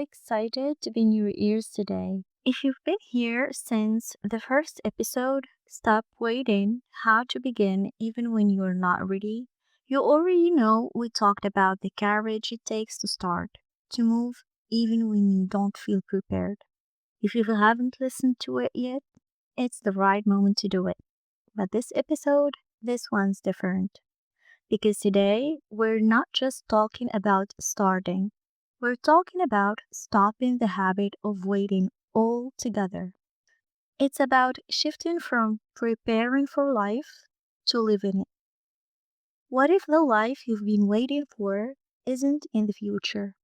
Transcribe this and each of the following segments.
Excited to be in your ears today. If you've been here since the first episode, Stop Waiting How to Begin Even When You're Not Ready, you already know we talked about the courage it takes to start, to move, even when you don't feel prepared. If you haven't listened to it yet, it's the right moment to do it. But this episode, this one's different. Because today, we're not just talking about starting, we're talking about stopping the habit of waiting altogether. It's about shifting from preparing for life to living it. What if the life you've been waiting for isn't in the future?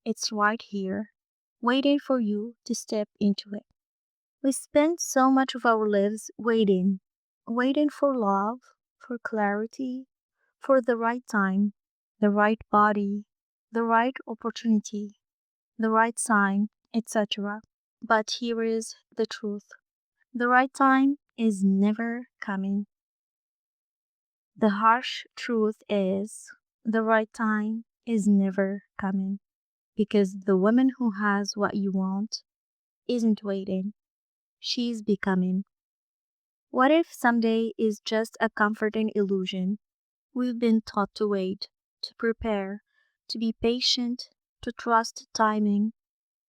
It's right here, waiting for you to step into it. We spend so much of our lives waiting, waiting for love, for clarity, for the right time, the right body, the right opportunity, the right sign, etc. But here is the truth: the right time is never coming. The harsh truth is the right time is never coming because the woman who has what you want isn't waiting, she's becoming. What if someday is just a comforting illusion? We've been taught to wait, to prepare, to be patient, to trust timing.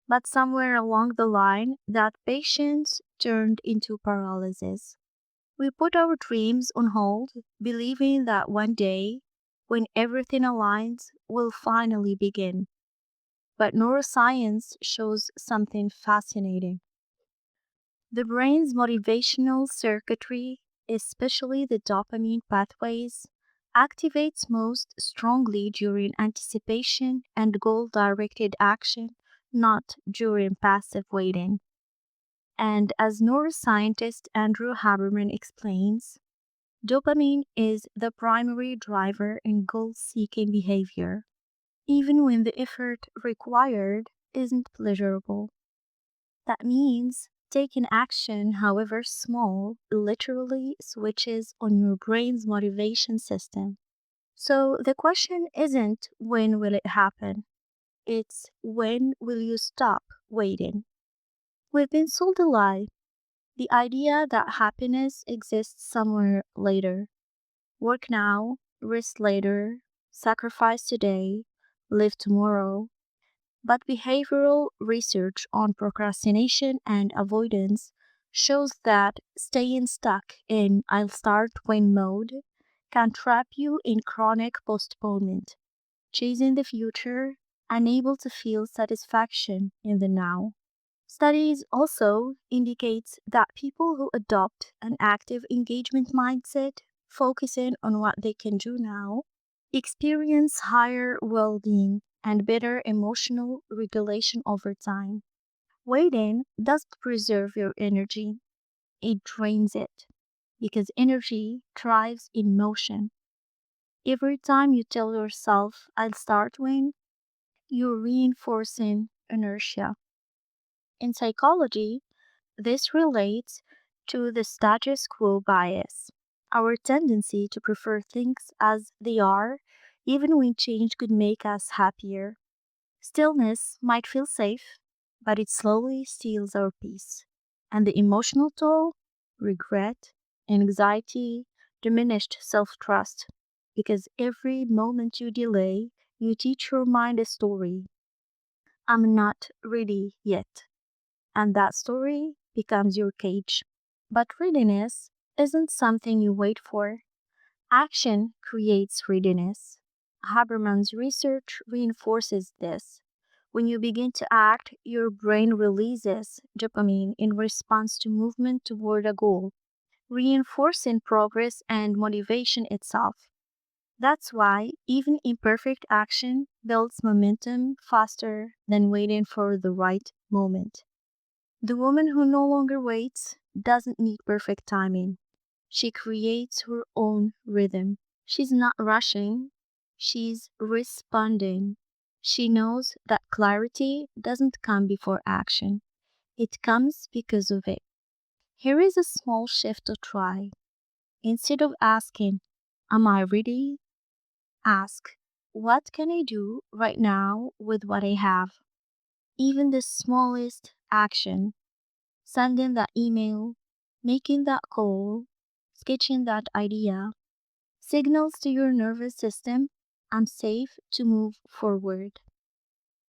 But somewhere along the line, that patience turned into paralysis. We put our dreams on hold, believing that one day, when everything aligns, we'll finally begin. But neuroscience shows something fascinating. The brain's motivational circuitry, especially the dopamine pathways, activates most strongly during anticipation and goal directed action, not during passive waiting. And as neuroscientist Andrew Haberman explains, dopamine is the primary driver in goal seeking behavior, even when the effort required isn't pleasurable. That means taking action, however small, literally switches on your brain's motivation system. So the question isn't when will it happen? It's when will you stop waiting? We've been sold a lie, the idea that happiness exists somewhere later. Work now, rest later, sacrifice today, live tomorrow. But behavioral research on procrastination and avoidance shows that staying stuck in I'll start when mode can trap you in chronic postponement, chasing the future, unable to feel satisfaction in the now. Studies also indicate that people who adopt an active engagement mindset, focusing on what they can do now, experience higher well-being and better emotional regulation over time. Waiting doesn't preserve your energy, it drains it because energy thrives in motion. Every time you tell yourself, I'll start when, you're reinforcing inertia. In psychology, this relates to the status quo bias, our tendency to prefer things as they are, even when change could make us happier. Stillness might feel safe, but it slowly steals our peace. And the emotional toll? Regret, anxiety, diminished self trust. Because every moment you delay, you teach your mind a story: I'm not ready yet. And that story becomes your cage. But readiness isn't something you wait for. Action creates readiness. Haberman's research reinforces this. When you begin to act, your brain releases dopamine in response to movement toward a goal, reinforcing progress and motivation itself. That's why even imperfect action builds momentum faster than waiting for the right moment. The woman who no longer waits doesn't need perfect timing. She creates her own rhythm. She's not rushing, she's responding. She knows that clarity doesn't come before action, it comes because of it. Here is a small shift to try. Instead of asking, am I ready? Ask, what can I do right now with what I have? Even the smallest action, sending that email, making that call, sketching that idea, signals to your nervous system, I'm safe to move forward.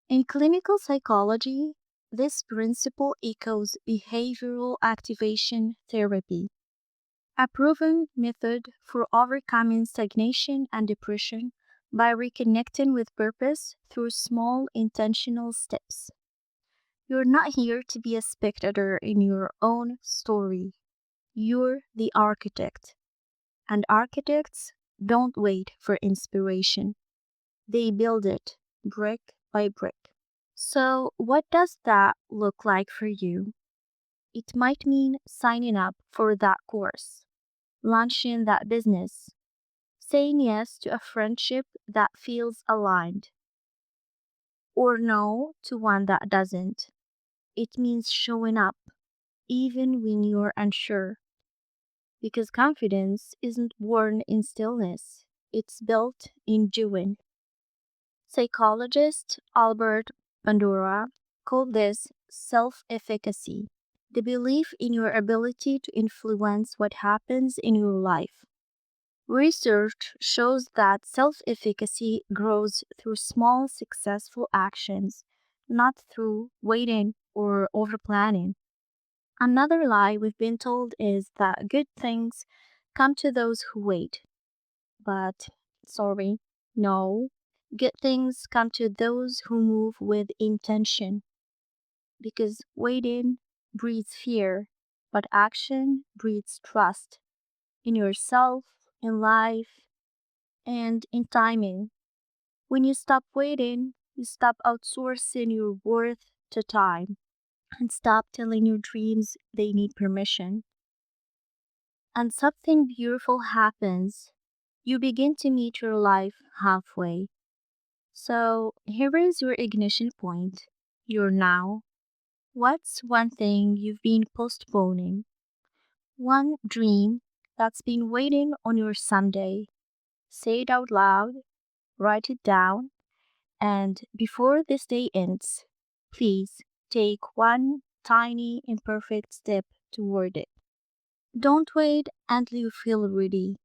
In clinical psychology, this principle echoes behavioral activation therapy, a proven method for overcoming stagnation and depression by reconnecting with purpose through small intentional steps. You're not here to be a spectator in your own story. You're the architect. And architects don't wait for inspiration, they build it brick by brick. So, what does that look like for you? It might mean signing up for that course, launching that business, saying yes to a friendship that feels aligned, or no to one that doesn't. It means showing up even when you're unsure, because confidence isn't born in stillness, it's built in doing. Psychologist Albert Bandura called this self efficacy, the belief in your ability to influence what happens in your life. Research shows that self efficacy grows through small, successful actions, not through waiting or overplanning. Another lie we've been told is that good things come to those who wait. But, sorry, no. Good things come to those who move with intention. Because waiting breeds fear, but action breeds trust in yourself, in life, and in timing. When you stop waiting, you stop outsourcing your worth to time and stop telling your dreams they need permission. And something beautiful happens. You begin to meet your life halfway. So here is your ignition point, your now. What's one thing you've been postponing? One dream that's been waiting on your Sunday. Say it out loud, write it down, and before this day ends, please take one tiny imperfect step toward it. Don't wait until you feel ready.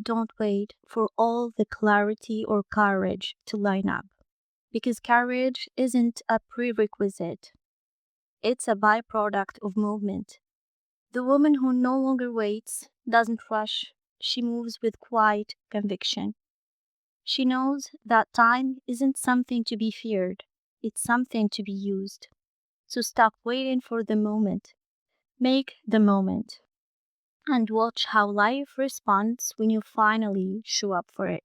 Don't wait for all the clarity or courage to line up. Because courage isn't a prerequisite, it's a byproduct of movement. The woman who no longer waits doesn't rush, she moves with quiet conviction. She knows that time isn't something to be feared, it's something to be used. So stop waiting for the moment. Make the moment. And watch how life responds when you finally show up for it.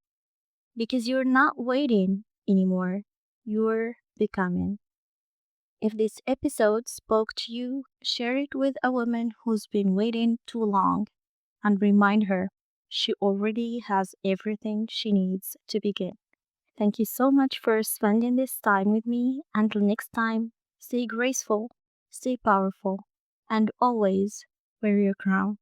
Because you're not waiting anymore, you're becoming. If this episode spoke to you, share it with a woman who's been waiting too long and remind her she already has everything she needs to begin. Thank you so much for spending this time with me. Until next time, stay graceful, stay powerful, and always wear your crown.